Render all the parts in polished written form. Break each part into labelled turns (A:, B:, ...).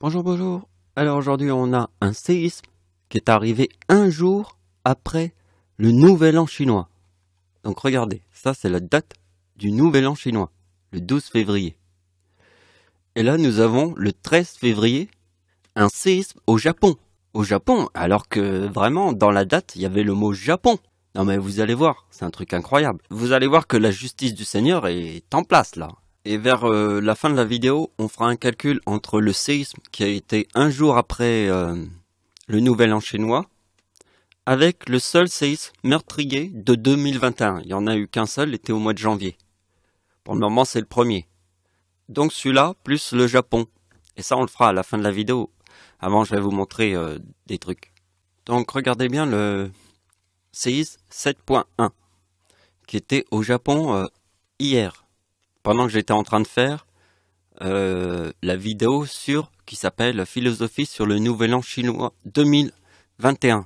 A: Bonjour, bonjour. Alors aujourd'hui on a un séisme qui est arrivé un jour après le nouvel an chinois. Donc regardez, ça c'est la date du nouvel an chinois, le 12 février. Et là nous avons le 13 février, un séisme au Japon. Au Japon, alors que vraiment dans la date il y avait le mot Japon. Non mais vous allez voir, c'est un truc incroyable. Vous allez voir que la justice du Seigneur est en place là. Et vers la fin de la vidéo, on fera un calcul entre le séisme qui a été un jour après le nouvel an chinois, avec le seul séisme meurtrier de 2021. Il n'y en a eu qu'un seul, il était au mois de janvier. Pour le moment, c'est le premier. Donc celui-là, plus le Japon. Et ça, on le fera à la fin de la vidéo. Avant, je vais vous montrer des trucs. Donc regardez bien le séisme 7.1, qui était au Japon hier. Pendant que j'étais en train de faire la vidéo qui s'appelle Philosophie sur le Nouvel An chinois 2021.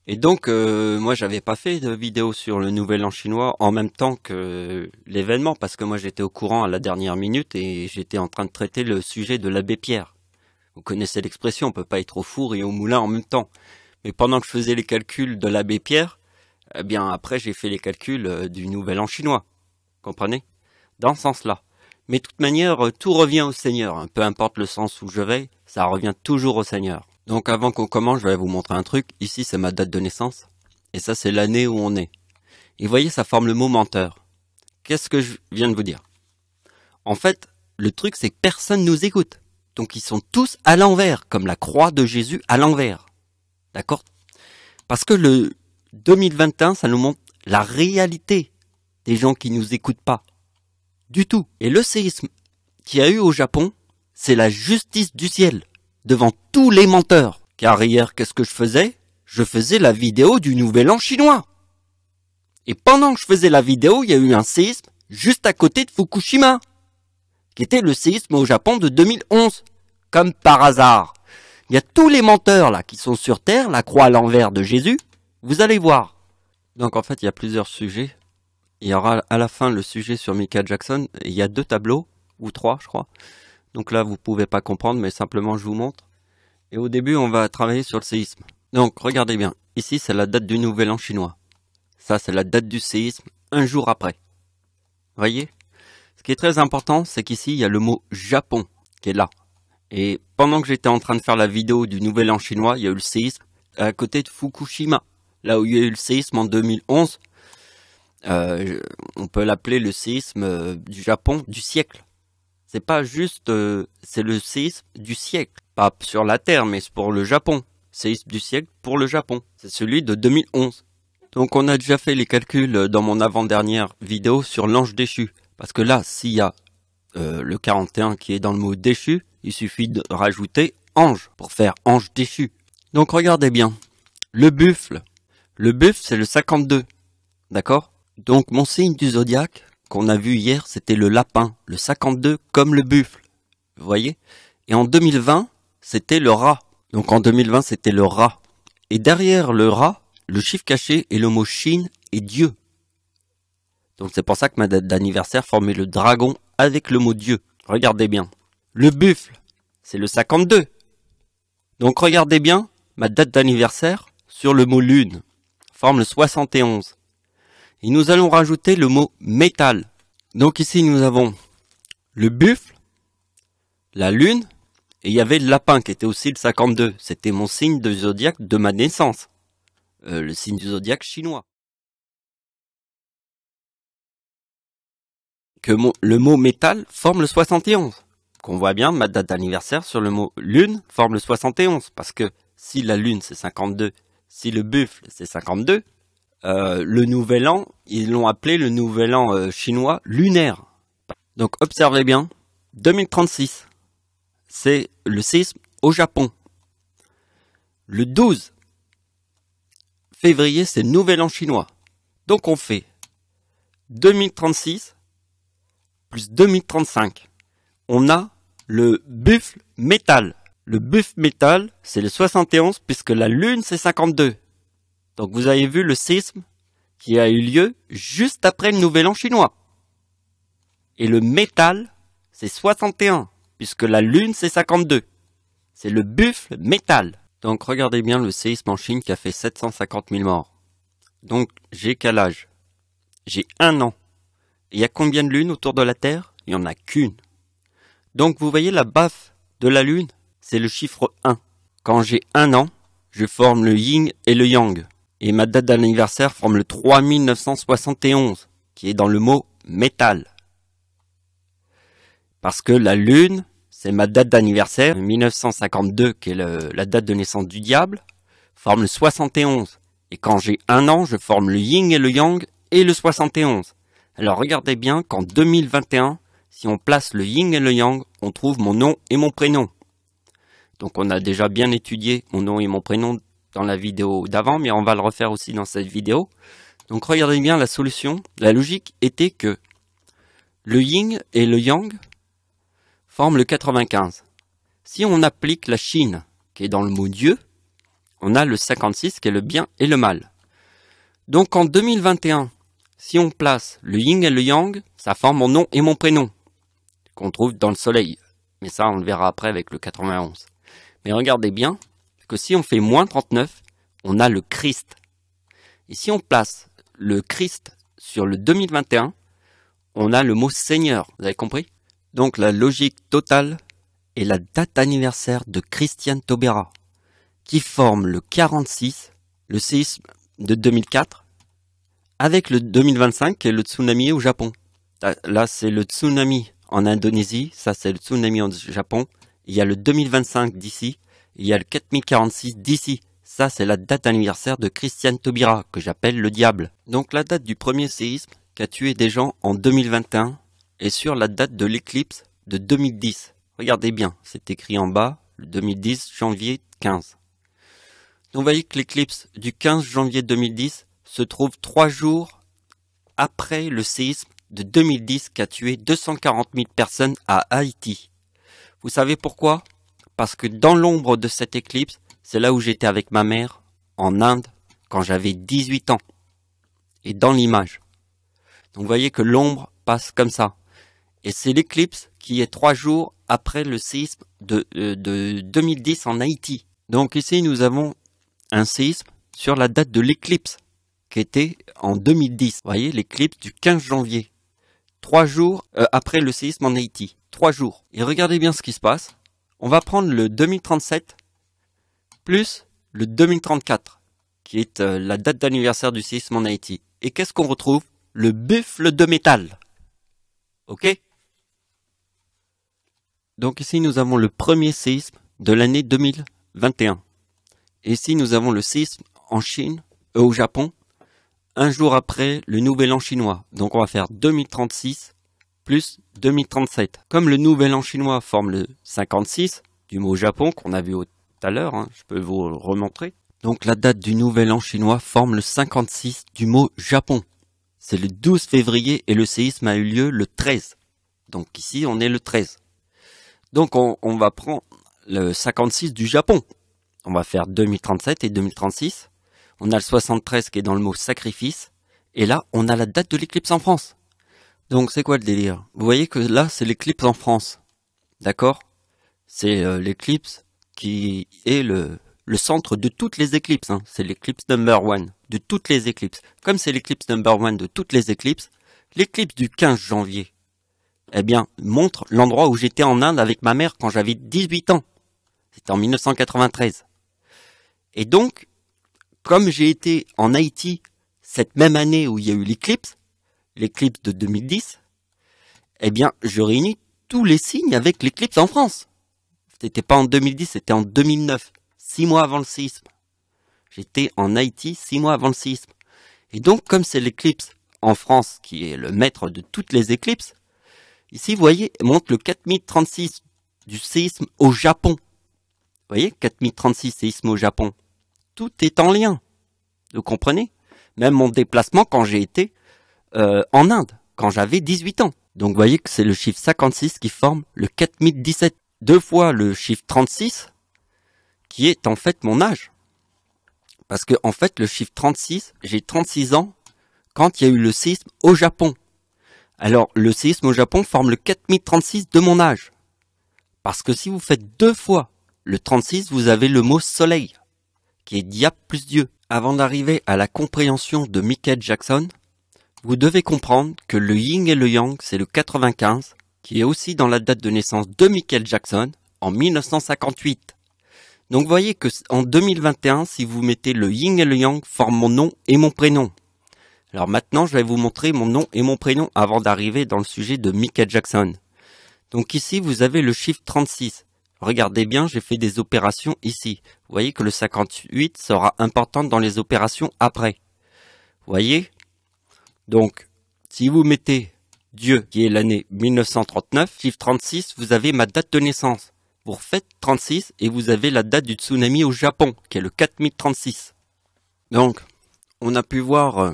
A: Et donc moi j'avais pas fait de vidéo sur le Nouvel An chinois en même temps que l'événement parce que moi j'étais au courant à la dernière minute et j'étais en train de traiter le sujet de l'abbé Pierre. Vous connaissez l'expression, on peut pas être au four et au moulin en même temps. Mais pendant que je faisais les calculs de l'abbé Pierre, eh bien après j'ai fait les calculs du Nouvel An chinois. Comprenez ? Dans ce sens-là. Mais de toute manière, tout revient au Seigneur. Peu importe le sens où je vais, ça revient toujours au Seigneur. Donc avant qu'on commence, je vais vous montrer un truc. Ici, c'est ma date de naissance. Et ça, c'est l'année où on est. Et vous voyez, ça forme le mot menteur. Qu'est-ce que je viens de vous dire? En fait, le truc, c'est que personne nous écoute. Donc ils sont tous à l'envers, comme la croix de Jésus à l'envers. D'accord? Parce que le 2021, ça nous montre la réalité des gens qui nous écoutent pas. Du tout. Et le séisme qu'il y a eu au Japon, c'est la justice du ciel devant tous les menteurs. Car hier, qu'est-ce que je faisais? Je faisais la vidéo du Nouvel An chinois. Et pendant que je faisais la vidéo, il y a eu un séisme juste à côté de Fukushima, qui était le séisme au Japon de 2011. Comme par hasard. Il y a tous les menteurs là qui sont sur Terre, la croix à l'envers de Jésus. Vous allez voir. Donc en fait, il y a plusieurs sujets. Il y aura à la fin le sujet sur Michael Jackson. Il y a 2 tableaux, ou 3 je crois. Donc là vous pouvez pas comprendre, mais simplement je vous montre. Et au début on va travailler sur le séisme. Donc regardez bien, ici c'est la date du Nouvel An chinois. Ça c'est la date du séisme, un jour après. Voyez? Ce qui est très important, c'est qu'ici il y a le mot Japon qui est là. Et pendant que j'étais en train de faire la vidéo du Nouvel An chinois, il y a eu le séisme à côté de Fukushima. Là où il y a eu le séisme en 2011. On peut l'appeler le séisme du Japon du siècle. C'est pas juste, c'est le séisme du siècle. Pas sur la Terre, mais c'est pour le Japon. Séisme du siècle pour le Japon. C'est celui de 2011. Donc on a déjà fait les calculs dans mon avant-dernière vidéo sur l'ange déchu. Parce que là, s'il y a le 41 qui est dans le mot déchu, il suffit de rajouter ange pour faire ange déchu. Donc regardez bien. Le buffle. Le buffle, c'est le 52. D'accord? Donc mon signe du zodiaque qu'on a vu hier, c'était le lapin, le 52 comme le buffle. Vous voyez? Et en 2020, c'était le rat. Donc en 2020, c'était le rat. Et derrière le rat, le chiffre caché est le mot Chine et Dieu. Donc c'est pour ça que ma date d'anniversaire formait le dragon avec le mot Dieu. Regardez bien. Le buffle, c'est le 52. Donc regardez bien, ma date d'anniversaire sur le mot lune forme le 71. Et nous allons rajouter le mot métal. Donc ici nous avons le buffle, la lune, et il y avait le lapin qui était aussi le 52. C'était mon signe de zodiaque de ma naissance. Le signe du zodiaque chinois. Le mot métal forme le 71. Qu'on voit bien, ma date d'anniversaire sur le mot lune forme le 71. Parce que si la lune c'est 52, si le buffle c'est 52, le nouvel an, ils l'ont appelé le nouvel an chinois lunaire. Donc observez bien, 2036, c'est le séisme au Japon. Le 12 février, c'est le nouvel an chinois. Donc on fait 2036 plus 2035. On a le buffle métal. Le buffle métal, c'est le 71 puisque la lune c'est 52. Donc vous avez vu le séisme qui a eu lieu juste après le nouvel an chinois. Et le métal, c'est 61, puisque la lune c'est 52. c'est le buffle métal. Donc regardez bien le séisme en Chine qui a fait 750 000 morts. Donc j'ai quel âge? J'ai 1 an. Il y a combien de lunes autour de la Terre? Il n'y en a qu'une. Donc vous voyez la baffe de la Lune, c'est le chiffre 1. Quand j'ai 1 an, je forme le yin et le yang. Et ma date d'anniversaire forme le 3971, qui est dans le mot métal. Parce que la Lune, c'est ma date d'anniversaire, 1952, qui est la date de naissance du diable, forme le 71. Et quand j'ai 1 an, je forme le yin et le yang et le 71. Alors regardez bien qu'en 2021, si on place le yin et le yang, on trouve mon nom et mon prénom. Donc on a déjà bien étudié mon nom et mon prénom dans la vidéo d'avant, mais on va le refaire aussi dans cette vidéo. Donc regardez bien la solution. La logique était que le yin et le yang forment le 95. Si on applique la Chine, qui est dans le mot Dieu, on a le 56 qui est le bien et le mal. Donc en 2021, si on place le yin et le yang, ça forme mon nom et mon prénom, qu'on trouve dans le soleil. Mais ça, on le verra après avec le 91. Mais regardez bien que si on fait moins 39, on a le Christ. Et si on place le Christ sur le 2021, on a le mot Seigneur. Vous avez compris? Donc la logique totale est la date anniversaire de Christiane Taubira, qui forme le 46, le séisme de 2004, avec le 2025 qui est le tsunami au Japon. Là c'est le tsunami en Indonésie, ça c'est le tsunami au Japon. Il y a le 2025 d'ici, il y a le 4046 d'ici. Ça c'est la date anniversaire de Christiane Taubira, que j'appelle le diable. Donc la date du premier séisme qui a tué des gens en 2021 est sur la date de l'éclipse de 2010. Regardez bien, c'est écrit en bas, le 2010 janvier 15. Donc vous voyez que l'éclipse du 15 janvier 2010 se trouve 3 jours après le séisme de 2010 qui a tué 240 000 personnes à Haïti. Vous savez pourquoi? Parce que dans l'ombre de cette éclipse, c'est là où j'étais avec ma mère, en Inde, quand j'avais 18 ans. Et dans l'image. Donc vous voyez que l'ombre passe comme ça. Et c'est l'éclipse qui est 3 jours après le séisme de 2010 en Haïti. Donc ici nous avons un séisme sur la date de l'éclipse, qui était en 2010. Vous voyez, l'éclipse du 15 janvier. 3 jours après le séisme en Haïti. 3 jours. Et regardez bien ce qui se passe. On va prendre le 2037 plus le 2034, qui est la date d'anniversaire du séisme en Haïti. Et qu'est-ce qu'on retrouve? Le buffle de métal. Ok? Donc ici nous avons le premier séisme de l'année 2021. Et ici nous avons le séisme en Chine, au Japon, 1 jour après le nouvel an chinois. Donc on va faire 2036 plus 2037. Comme le nouvel an chinois forme le 56 du mot Japon qu'on a vu tout à l'heure, hein, je peux vous le remontrer. Donc la date du nouvel an chinois forme le 56 du mot Japon. C'est le 12 février et le séisme a eu lieu le 13. Donc ici on est le 13. Donc on va prendre le 56 du Japon. On va faire 2037 et 2036. On a le 73 qui est dans le mot sacrifice. Et là, on a la date de l'éclipse en France. Donc c'est quoi le délire? Vous voyez que là, c'est l'éclipse en France. D'accord? C'est l'éclipse qui est le centre de toutes les éclipses. Hein. C'est l'éclipse number 1 de toutes les éclipses. Comme c'est l'éclipse number 1 de toutes les éclipses, l'éclipse du 15 janvier, eh bien, montre l'endroit où j'étais en Inde avec ma mère quand j'avais 18 ans. C'était en 1993. Et donc, comme j'ai été en Haïti cette même année où il y a eu l'éclipse de 2010, eh bien, je réunis tous les signes avec l'éclipse en France. C'était pas en 2010, c'était en 2009, 6 mois avant le séisme. J'étais en Haïti 6 mois avant le séisme. Et donc, comme c'est l'éclipse en France qui est le maître de toutes les éclipses, ici, vous voyez, montre le 4036 du séisme au Japon. Vous voyez, 4036 séisme au Japon. Tout est en lien. Vous comprenez? Même mon déplacement quand j'ai été en Inde, quand j'avais 18 ans. Donc vous voyez que c'est le chiffre 56 qui forme le 4017. 2 fois le chiffre 36, qui est en fait mon âge. Parce que en fait, le chiffre 36, j'ai 36 ans quand il y a eu le séisme au Japon. Alors, le séisme au Japon forme le 4036 de mon âge. Parce que si vous faites 2 fois le 36, vous avez le mot soleil, qui est diable plus Dieu. Avant d'arriver à la compréhension de Michael Jackson, vous devez comprendre que le yin et le yang, c'est le 95, qui est aussi dans la date de naissance de Michael Jackson, en 1958. Donc vous voyez que en 2021, si vous mettez le yin et le yang, forment mon nom et mon prénom. Alors maintenant, je vais vous montrer mon nom et mon prénom avant d'arriver dans le sujet de Michael Jackson. Donc ici, vous avez le chiffre 36. Regardez bien, j'ai fait des opérations ici. Vous voyez que le 58 sera important dans les opérations après. Vous voyez? Donc, si vous mettez Dieu, qui est l'année 1939, chiffre 36, vous avez ma date de naissance. Vous refaites 36 et vous avez la date du tsunami au Japon, qui est le 4036. Donc, on a pu voir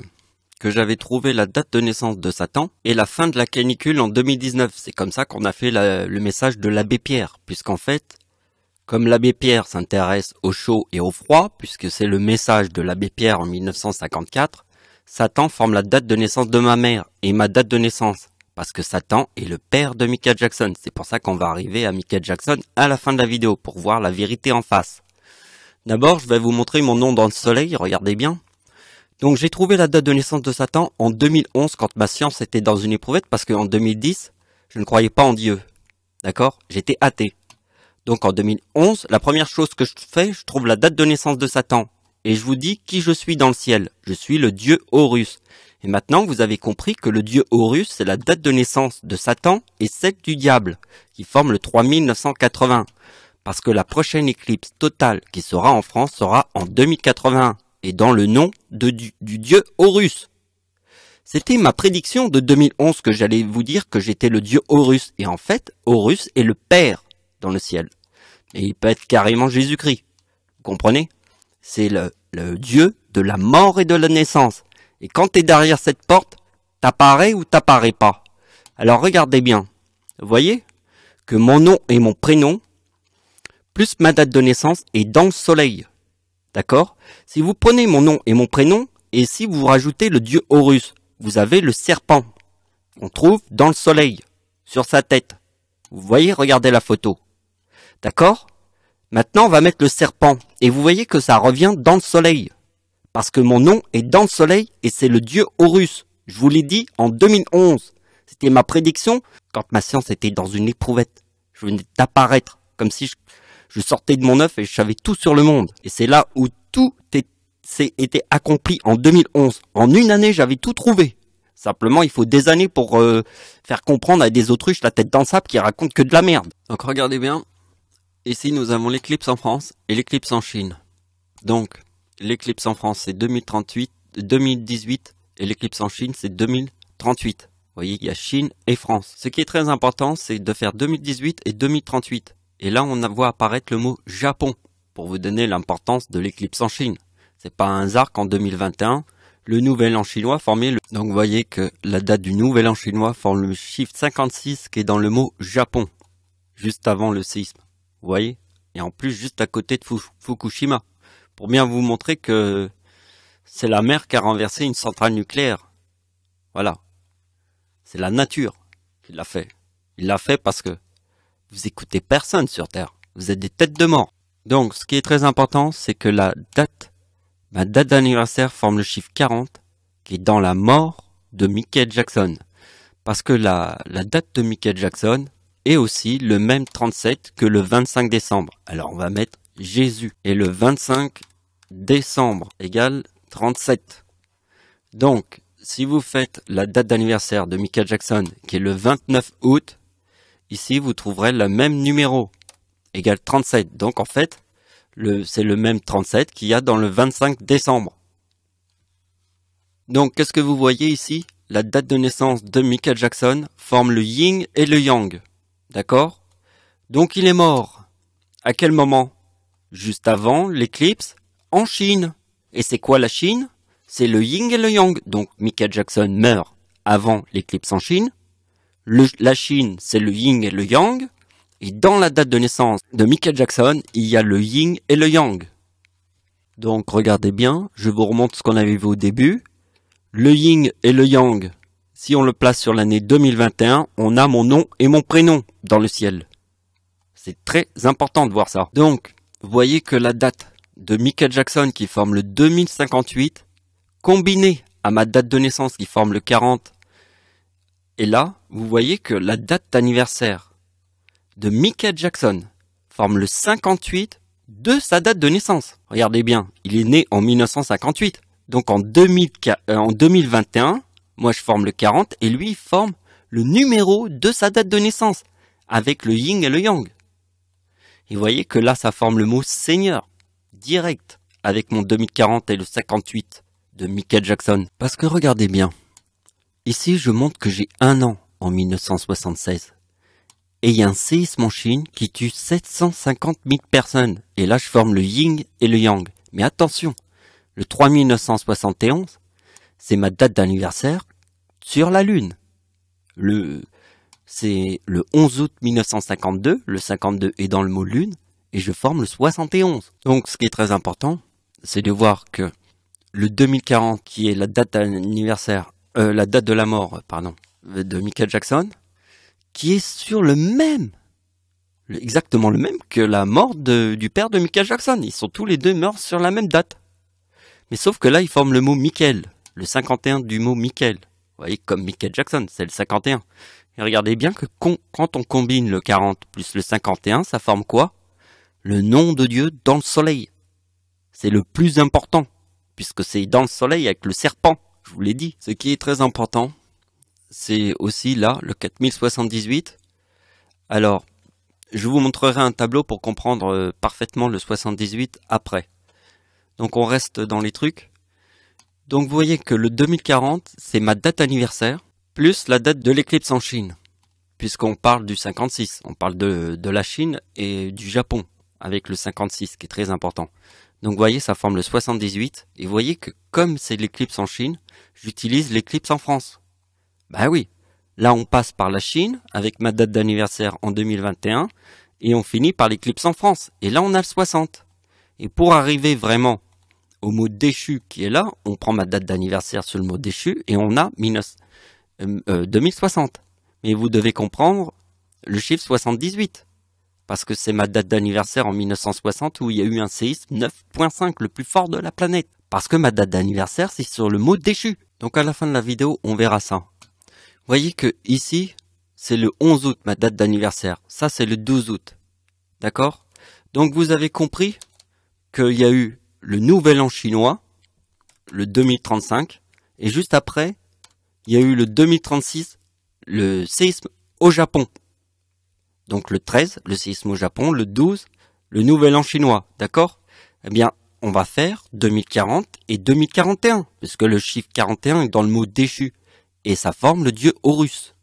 A: que j'avais trouvé la date de naissance de Satan et la fin de la canicule en 2019. C'est comme ça qu'on a fait le message de l'abbé Pierre, puisqu'en fait, comme l'abbé Pierre s'intéresse au chaud et au froid, puisque c'est le message de l'abbé Pierre en 1954, Satan forme la date de naissance de ma mère et ma date de naissance, parce que Satan est le père de Michael Jackson. C'est pour ça qu'on va arriver à Michael Jackson à la fin de la vidéo, pour voir la vérité en face. D'abord, je vais vous montrer mon nom dans le soleil, regardez bien. Donc j'ai trouvé la date de naissance de Satan en 2011 quand ma science était dans une éprouvette parce qu'en 2010, je ne croyais pas en Dieu. D'accord? J'étais athée. Donc en 2011, la première chose que je fais, je trouve la date de naissance de Satan. Et je vous dis qui je suis dans le ciel. Je suis le dieu Horus. Et maintenant, vous avez compris que le dieu Horus, c'est la date de naissance de Satan et celle du diable, qui forme le 3980. Parce que la prochaine éclipse totale qui sera en France sera en 2081. Et dans le nom du dieu Horus. C'était ma prédiction de 2011 que j'allais vous dire que j'étais le dieu Horus. Et en fait, Horus est le père dans le ciel. Et il peut être carrément Jésus-Christ. Vous comprenez? C'est le dieu de la mort et de la naissance. Et quand tu es derrière cette porte, t'apparais ou t'apparais pas. Alors regardez bien. Vous voyez que mon nom et mon prénom, plus ma date de naissance, est dans le soleil. D'accord? Si vous prenez mon nom et mon prénom, et si vous rajoutez le dieu Horus, vous avez le serpent qu'on trouve dans le soleil, sur sa tête. Vous voyez, regardez la photo. D'accord? Maintenant, on va mettre le serpent, et vous voyez que ça revient dans le soleil. Parce que mon nom est dans le soleil, et c'est le dieu Horus. Je vous l'ai dit en 2011. C'était ma prédiction quand ma science était dans une éprouvette. Je venais d'apparaître, comme si je sortais de mon œuf et je savais tout sur le monde. Et c'est là où tout été accompli en 2011. En une année, j'avais tout trouvé. Simplement, il faut des années pour faire comprendre à des autruches la tête dans le sable qui racontent que de la merde. Donc regardez bien. Ici, nous avons l'éclipse en France et l'éclipse en Chine. Donc, l'éclipse en France, c'est 2018 et l'éclipse en Chine, c'est 2038. Vous voyez, il y a Chine et France. Ce qui est très important, c'est de faire 2018 et 2038. Et là, on voit apparaître le mot Japon, pour vous donner l'importance de l'éclipse en Chine. C'est pas un hasard qu'en 2021, le nouvel an chinois formait le... Donc vous voyez que la date du nouvel an chinois forme le chiffre 56 qui est dans le mot Japon, juste avant le séisme. Vous voyez? Et en plus, juste à côté de Fukushima, pour bien vous montrer que c'est la mer qui a renversé une centrale nucléaire. Voilà. C'est la nature qui l'a fait. Il l'a fait parce que vous écoutez personne sur Terre. Vous êtes des têtes de mort. Donc, ce qui est très important, c'est que ma date d'anniversaire forme le chiffre 40, qui est dans la mort de Michael Jackson. Parce que la date de Michael Jackson est aussi le même 37 que le 25 décembre. Alors, on va mettre Jésus. Et le 25 décembre égale 37. Donc, si vous faites la date d'anniversaire de Michael Jackson, qui est le 29 août, ici, vous trouverez le même numéro, égale 37. Donc, en fait, c'est le même 37 qu'il y a dans le 25 décembre. Donc, qu'est-ce que vous voyez ici? La date de naissance de Michael Jackson forme le yin et le yang. D'accord? Donc, il est mort. À quel moment? Juste avant l'éclipse en Chine. Et c'est quoi la Chine? C'est le yin et le yang. Donc, Michael Jackson meurt avant l'éclipse en Chine. La Chine, c'est le yin et le yang. Et dans la date de naissance de Michael Jackson, il y a le yin et le yang. Donc regardez bien, je vous remonte ce qu'on avait vu au début. Le yin et le yang, si on le place sur l'année 2021, on a mon nom et mon prénom dans le ciel. C'est très important de voir ça. Donc, vous voyez que la date de Michael Jackson qui forme le 2058, combinée à ma date de naissance qui forme le 40, et là, vous voyez que la date d'anniversaire de Michael Jackson forme le 58 de sa date de naissance. Regardez bien, il est né en 1958. Donc en 2021, moi je forme le 40 et lui il forme le numéro de sa date de naissance avec le yin et le yang. Et vous voyez que là ça forme le mot Seigneur direct avec mon 2040 et le 58 de Michael Jackson. Parce que regardez bien, ici je montre que j'ai 1 an en 1976. Et il y a un séisme en Chine qui tue 750 000 personnes. Et là je forme le yin et le yang. Mais attention, le 3971, c'est ma date d'anniversaire sur la Lune. C'est le 11 août 1952, le 52 est dans le mot Lune, et je forme le 71. Donc ce qui est très important, c'est de voir que le 2040, qui est la date d'anniversaire, la date de la mort, de Michael Jackson, qui est sur le même, exactement le même que la mort du père de Michael Jackson. Ils sont tous les deux morts sur la même date. Mais sauf que là, ils forment le mot Michael, le 51 du mot Michael. Vous voyez, comme Michael Jackson, c'est le 51. Et regardez bien que quand on combine le 40 plus le 51, ça forme quoi? Le nom de Dieu dans le soleil. C'est le plus important, puisque c'est dans le soleil avec le serpent, je vous l'ai dit. Ce qui est très important, c'est aussi là, le 4078. Alors, je vous montrerai un tableau pour comprendre parfaitement le 78 après. Donc on reste dans les trucs. Donc vous voyez que le 2040, c'est ma date anniversaire, plus la date de l'éclipse en Chine. Puisqu'on parle du 56, on parle de la Chine et du Japon, avec le 56, qui est très important. Donc vous voyez, ça forme le 78, et vous voyez que comme c'est l'éclipse en Chine, j'utilise l'éclipse en France. Bah oui, là on passe par la Chine, avec ma date d'anniversaire en 2021, et on finit par l'éclipse en France. Et là on a le 60. Et pour arriver vraiment au mot déchu qui est là, on prend ma date d'anniversaire sur le mot déchu et on a 2060. Mais vous devez comprendre le chiffre 78, parce que c'est ma date d'anniversaire en 1960 où il y a eu un séisme 9.5, le plus fort de la planète. Parce que ma date d'anniversaire, c'est sur le mot déchu. Donc à la fin de la vidéo, on verra ça. Vous voyez que ici, c'est le 11 août, ma date d'anniversaire. Ça, c'est le 12 août. D'accord? Donc vous avez compris qu'il y a eu le nouvel an chinois, le 2035, et juste après, il y a eu le 2036, le séisme au Japon. Donc le 13, le séisme au Japon, le 12, le nouvel an chinois, d'accord? Eh bien, on va faire 2040 et 2041, puisque le chiffre 41 est dans le mot déchu, et ça forme le dieu Horus.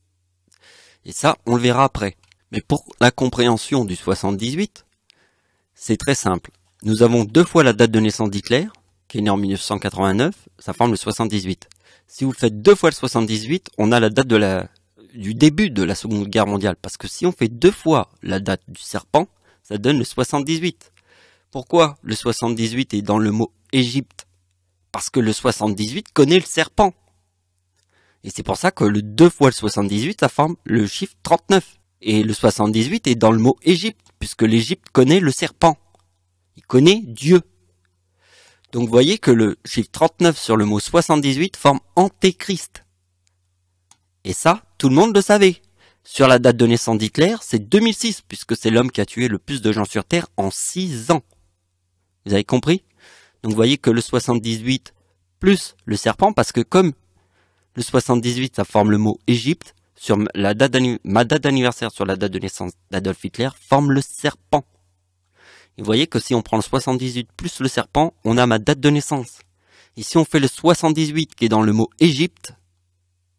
A: Et ça, on le verra après. Mais pour la compréhension du 78, c'est très simple. Nous avons 2 fois la date de naissance d'Hitler, qui est né en 1989, ça forme le 78. Si vous faites 2 fois le 78, on a la date du début de la Seconde Guerre mondiale. Parce que si on fait 2 fois la date du serpent, ça donne le 78. Pourquoi le 78 est dans le mot Égypte? Parce que le 78 connaît le serpent. Et c'est pour ça que le 2 fois le 78, ça forme le chiffre 39. Et le 78 est dans le mot Égypte, puisque l'Égypte connaît le serpent. Il connaît Dieu. Donc vous voyez que le chiffre 39 sur le mot 78 forme Antéchrist. Et ça, tout le monde le savait. Sur la date de naissance d'Hitler, c'est 2006, puisque c'est l'homme qui a tué le plus de gens sur Terre en 6 ans. Vous avez compris? Donc vous voyez que le 78 plus le serpent, parce que comme le 78, ça forme le mot Égypte, sur ma date d'anniversaire sur la date de naissance d'Adolf Hitler, forme le serpent. Et vous voyez que si on prend le 78 plus le serpent, on a ma date de naissance. Et si on fait le 78 qui est dans le mot Égypte,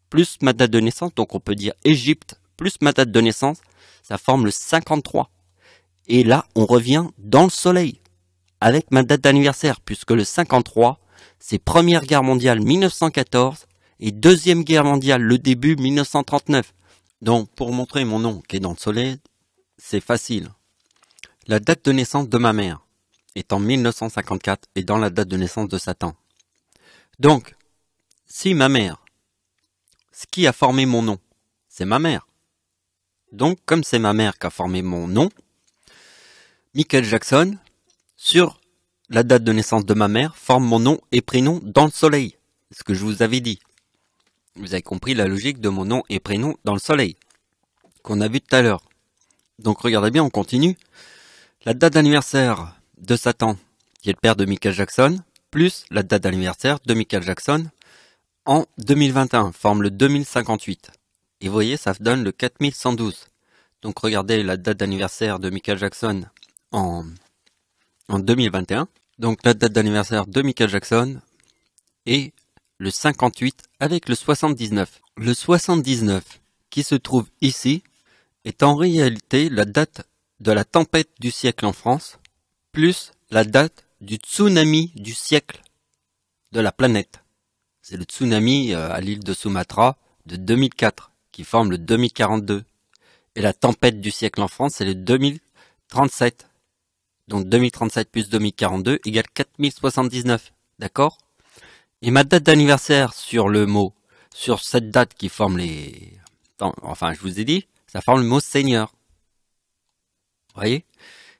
A: plus ma date de naissance, donc on peut dire Égypte plus ma date de naissance, ça forme le 53. Et là, on revient dans le soleil, avec ma date d'anniversaire, puisque le 53, c'est Première Guerre mondiale 1914, et Deuxième Guerre mondiale, le début 1939. Donc, pour montrer mon nom qui est dans le soleil, c'est facile. La date de naissance de ma mère est en 1954 et dans la date de naissance de Satan. Donc, si ma mère, ce qui a formé mon nom, c'est ma mère. Donc, comme c'est ma mère qui a formé mon nom, Michael Jackson, sur la date de naissance de ma mère, forme mon nom et prénom dans le soleil. C'est ce que je vous avais dit. Vous avez compris la logique de mon nom et prénom dans le soleil, qu'on a vu tout à l'heure. Donc regardez bien, on continue. La date d'anniversaire de Satan, qui est le père de Michael Jackson, plus la date d'anniversaire de Michael Jackson en 2021, forme le 2058. Et vous voyez, ça donne le 4112. Donc regardez la date d'anniversaire de Michael Jackson en 2021. Donc la date d'anniversaire de Michael Jackson est le 58 avec le 79. Le 79 qui se trouve ici est en réalité la date de la tempête du siècle en France, plus la date du tsunami du siècle de la planète. C'est le tsunami à l'île de Sumatra de 2004 qui forme le 2042. Et la tempête du siècle en France, c'est le 2037. Donc 2037 plus 2042 égale 4079. D'accord? Et ma date d'anniversaire sur cette date qui forme les... Enfin, je vous ai dit, ça forme le mot Seigneur. Vous voyez?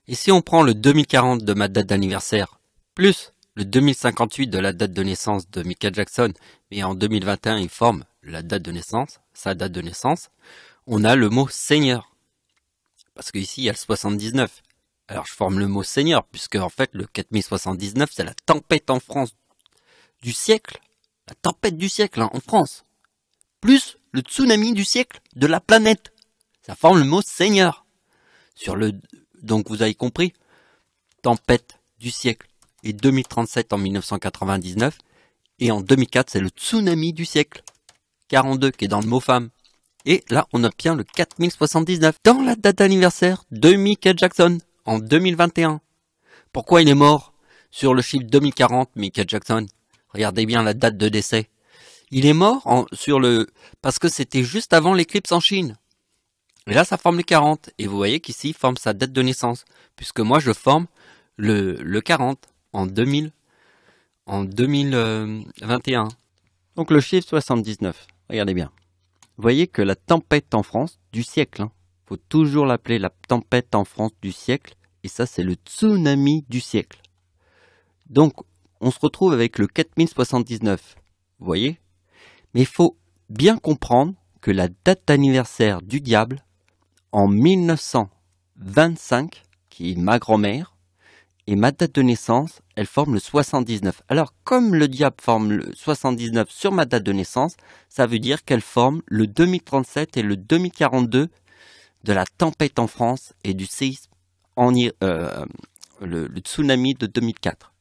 A: Et si on prend le 2040 de ma date d'anniversaire, plus le 2058 de la date de naissance de Michael Jackson, et en 2021 il forme la date de naissance, sa date de naissance, on a le mot Seigneur. Parce qu'ici il y a le 79. Alors je forme le mot Seigneur, puisque en fait le 4079 c'est la tempête en France du siècle. La tempête du siècle en France. Plus le tsunami du siècle de la planète. Ça forme le mot Seigneur. Donc vous avez compris, tempête du siècle. Et 2037 en 1999. Et en 2004 c'est le tsunami du siècle. 42 qui est dans le mot femme. Et là on obtient le 4079 dans la date d'anniversaire de Michael Jackson en 2021. Pourquoi il est mort sur le chiffre 2040 Michael Jackson? Regardez bien la date de décès. Il est mort parce que c'était juste avant l'éclipse en Chine. Et là ça forme le 40. Et vous voyez qu'ici il forme sa date de naissance. Puisque moi je forme le 40 en 2021. Donc le chiffre 79. Regardez bien. Vous voyez que la tempête en France du siècle, faut toujours l'appeler la tempête en France du siècle, et ça c'est le tsunami du siècle. Donc on se retrouve avec le 4079, vous voyez? Mais il faut bien comprendre que la date d'anniversaire du diable, en 1925, qui est ma grand-mère, et ma date de naissance, elle forme le 79. Alors, comme le diable forme le 79 sur ma date de naissance, ça veut dire qu'elle forme le 2037 et le 2042 de la tempête en France et du séisme, le tsunami de 2004.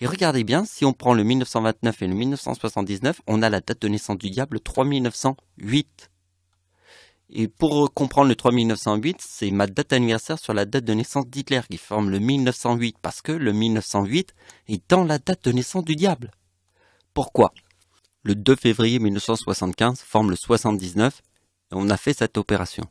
A: Et regardez bien, si on prend le 1929 et le 1979, on a la date de naissance du diable, le 3908. Et pour comprendre le 3908, c'est ma date d'anniversaire sur la date de naissance d'Hitler qui forme le 1908, parce que le 1908 est dans la date de naissance du diable. Pourquoi? Le 2 février 1975 forme le 79, et on a fait cette opération.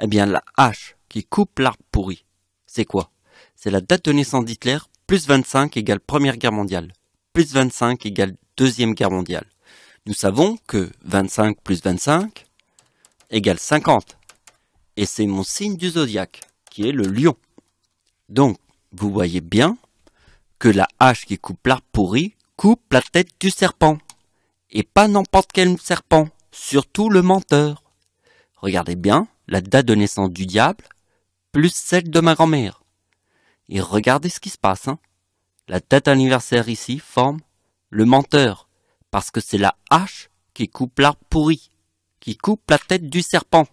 A: Eh bien, la hache qui coupe l'arbre pourri, c'est quoi? C'est la date de naissance d'Hitler, plus 25 égale Première Guerre mondiale, plus 25 égale Deuxième Guerre mondiale. Nous savons que 25 plus 25 égale 50. Et c'est mon signe du zodiaque, qui est le lion. Donc, vous voyez bien que la hache qui coupe l'arbre pourri coupe la tête du serpent. Et pas n'importe quel serpent, surtout le menteur. Regardez bien la date de naissance du diable, plus celle de ma grand-mère. Et regardez ce qui se passe. La date anniversaire ici forme le menteur, parce que c'est la hache qui coupe l'arbre pourri, qui coupe la tête du serpent.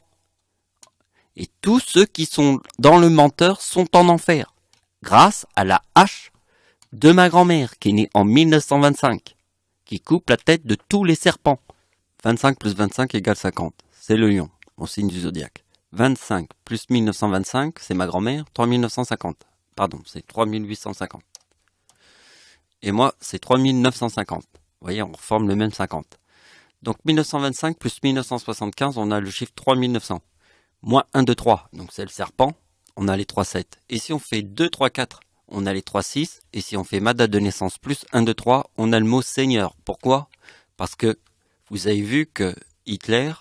A: Et tous ceux qui sont dans le menteur sont en enfer, grâce à la hache de ma grand-mère, qui est née en 1925, qui coupe la tête de tous les serpents. 25 plus 25 égale 50, c'est le lion, mon signe du zodiaque. 25 plus 1925, c'est ma grand-mère, 3950. Pardon, c'est 3850. Et moi, c'est 3950. Vous voyez, on reforme le même 50. Donc 1925 plus 1975, on a le chiffre 3900. Moins 1, 2, 3, donc c'est le serpent, on a les 3, 7. Et si on fait 2, 3, 4, on a les 3, 6. Et si on fait ma date de naissance plus 1, 2, 3, on a le mot Seigneur. Pourquoi? Parce que vous avez vu que Hitler,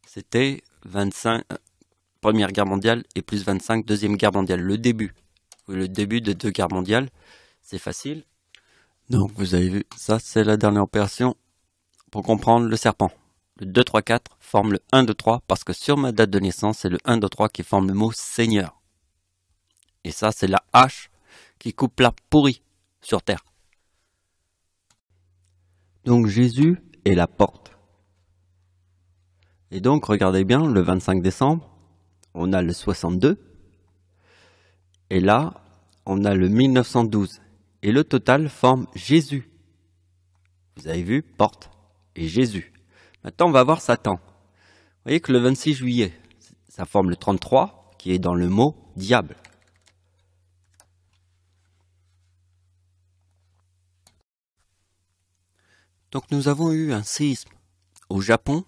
A: c'était 25... Première Guerre mondiale et plus 25, Deuxième Guerre mondiale. Le début de 2 guerres mondiales, c'est facile. Donc vous avez vu, ça c'est la dernière opération pour comprendre le serpent. Le 2, 3, 4 forme le 1, 2, 3 parce que sur ma date de naissance, c'est le 1, 2, 3 qui forme le mot Seigneur. Et ça c'est la hache qui coupe la pourrie sur terre. Donc Jésus est la porte. Et donc regardez bien, le 25 décembre, on a le 62. Et là, on a le 1912. Et le total forme Jésus. Vous avez vu, porte et Jésus. Maintenant, on va voir Satan. Vous voyez que le 26 juillet, ça forme le 33, qui est dans le mot diable. Donc nous avons eu un séisme au Japon,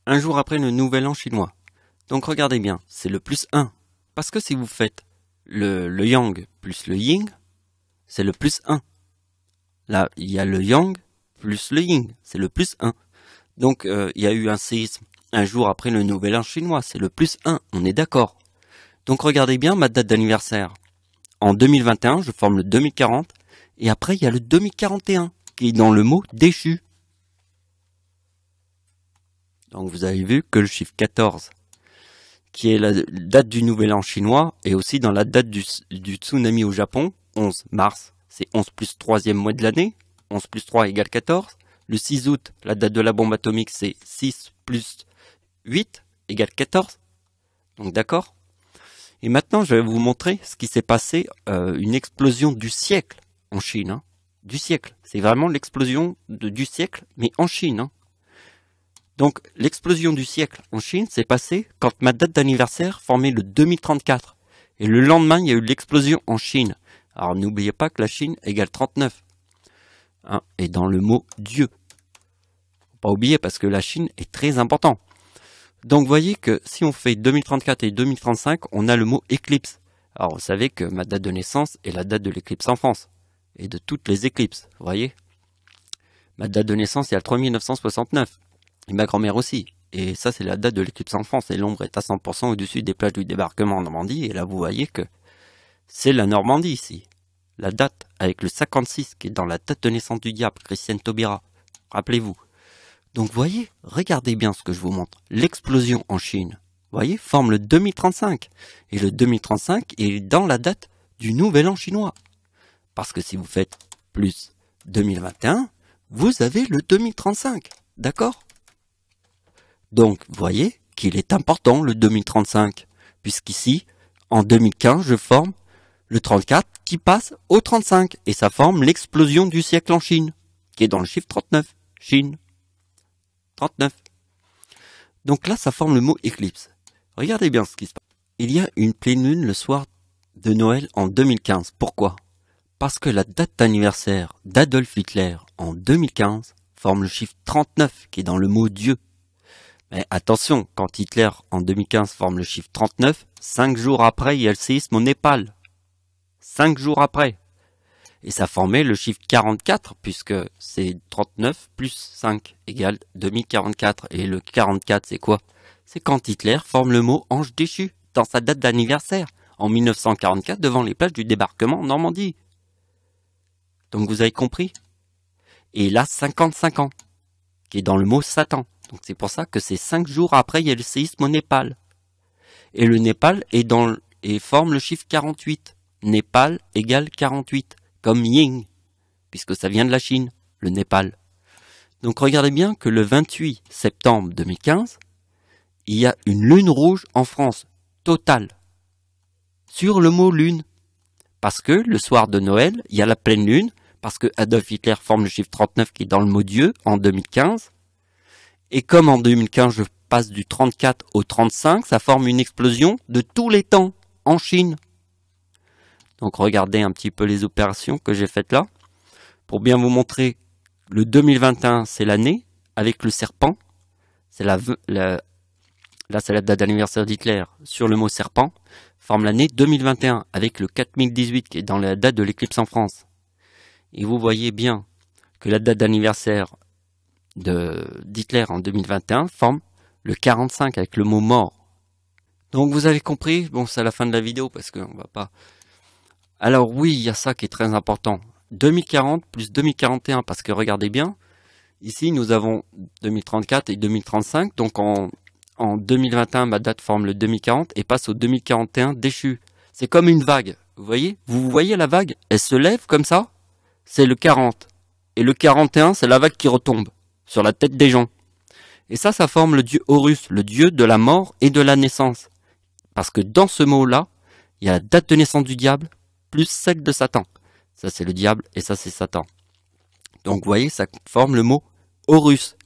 A: un jour après le nouvel an chinois. Donc regardez bien, c'est le plus 1. Parce que si vous faites le yang plus le yin, c'est le plus 1. Là, il y a le yang plus le yin, c'est le plus 1. Donc il y a eu un séisme un jour après le nouvel an chinois, c'est le plus 1, on est d'accord. Donc regardez bien ma date d'anniversaire. En 2021, je forme le 2040, et après il y a le 2041, qui est dans le mot déchu. Donc vous avez vu que le chiffre 14, qui est la date du nouvel an chinois, est aussi dans la date du tsunami au Japon, 11 mars, c'est 11 plus 3e mois de l'année, 11 plus 3 égale 14. Le 6 août, la date de la bombe atomique, c'est 6 plus 8 égale 14. Donc d'accord. Et maintenant, je vais vous montrer ce qui s'est passé, une explosion du siècle en Chine. Hein. Du siècle. C'est vraiment l'explosion du siècle, mais en Chine. Hein. Donc, l'explosion du siècle en Chine s'est passée quand ma date d'anniversaire formait le 2034. Et le lendemain, il y a eu l'explosion en Chine. Alors, n'oubliez pas que la Chine égale 39. Hein, et dans le mot Dieu. Faut pas oublier parce que la Chine est très important. Donc, vous voyez que si on fait 2034 et 2035, on a le mot éclipse. Alors, vous savez que ma date de naissance est la date de l'éclipse en France. Et de toutes les éclipses, vous voyez. Ma date de naissance est à 3969. Et ma grand-mère aussi. Et ça, c'est la date de l'éclipse en France. Et l'ombre est à 100% au-dessus des plages du débarquement en Normandie. Et là, vous voyez que c'est la Normandie ici. La date avec le 56 qui est dans la date de naissance du diable, Christiane Taubira. Rappelez-vous. Donc, vous voyez, regardez bien ce que je vous montre. L'explosion en Chine, vous voyez, forme le 2035. Et le 2035 est dans la date du nouvel an chinois. Parce que si vous faites plus 2021, vous avez le 2035. D'accord ? Donc, vous voyez qu'il est important le 2035. Puisqu'ici, en 2015, je forme le 34 qui passe au 35. Et ça forme l'explosion du siècle en Chine, qui est dans le chiffre 39. Chine. 39. Donc là, ça forme le mot éclipse. Regardez bien ce qui se passe. Il y a une pleine lune le soir de Noël en 2015. Pourquoi ? Parce que la date d'anniversaire d'Adolf Hitler en 2015 forme le chiffre 39 qui est dans le mot Dieu. Mais attention, quand Hitler en 2015 forme le chiffre 39, 5 jours après, il y a le séisme au Népal. 5 jours après. Et ça formait le chiffre 44 puisque c'est 39 plus 5 égale 2044. Et le 44 c'est quoi? C'est quand Hitler forme le mot ange déchu dans sa date d'anniversaire en 1944 devant les plages du débarquement en Normandie. Donc vous avez compris? Et là 55 ans qui est dans le mot Satan. Donc c'est pour ça que c'est 5 jours après il y a le séisme au Népal. Et le Népal est et forme le chiffre 48. Népal égale 48. Comme Ying, puisque ça vient de la Chine, le Népal. Donc regardez bien que le 28 septembre 2015, il y a une lune rouge en France, totale, sur le mot lune. Parce que le soir de Noël, il y a la pleine lune, parce que Adolf Hitler forme le chiffre 39 qui est dans le mot Dieu en 2015. Et comme en 2015, je passe du 34 au 35, ça forme une explosion de tous les temps en Chine. Donc regardez un petit peu les opérations que j'ai faites là. Pour bien vous montrer, le 2021 c'est l'année avec le serpent. C'est là c'est la date d'anniversaire d'Hitler sur le mot serpent. Forme l'année 2021 avec le 4018 qui est dans la date de l'éclipse en France. Et vous voyez bien que la date d'anniversaire d'Hitler en 2021 forme le 45 avec le mot mort. Donc vous avez compris, bon c'est la fin de la vidéo parce qu'on va pas... Alors oui, il y a ça qui est très important. 2040 plus 2041, parce que regardez bien, ici nous avons 2034 et 2035, donc en 2021 ma date forme le 2040 et passe au 2041 déchu. C'est comme une vague, vous voyez la vague, elle se lève comme ça, c'est le 40. Et le 41 c'est la vague qui retombe sur la tête des gens. Et ça forme le dieu Horus, le dieu de la mort et de la naissance. Parce que dans ce mot-là, il y a la date de naissance du diable, plus celle de Satan. Ça c'est le diable et ça c'est Satan. Donc vous voyez, ça forme le mot Horus.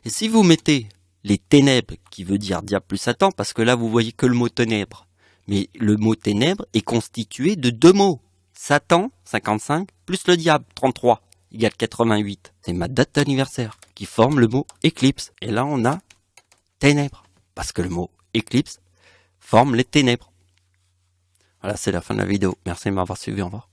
A: Et si vous mettez les ténèbres, qui veut dire diable plus Satan, parce que là vous voyez que le mot ténèbres. Mais le mot ténèbres est constitué de deux mots. Satan, 55, plus le diable, 33, égale 88. C'est ma date d'anniversaire qui forme le mot éclipse. Et là on a ténèbres, parce que le mot éclipse forme les ténèbres. Voilà, c'est la fin de la vidéo. Merci de m'avoir suivi, au revoir.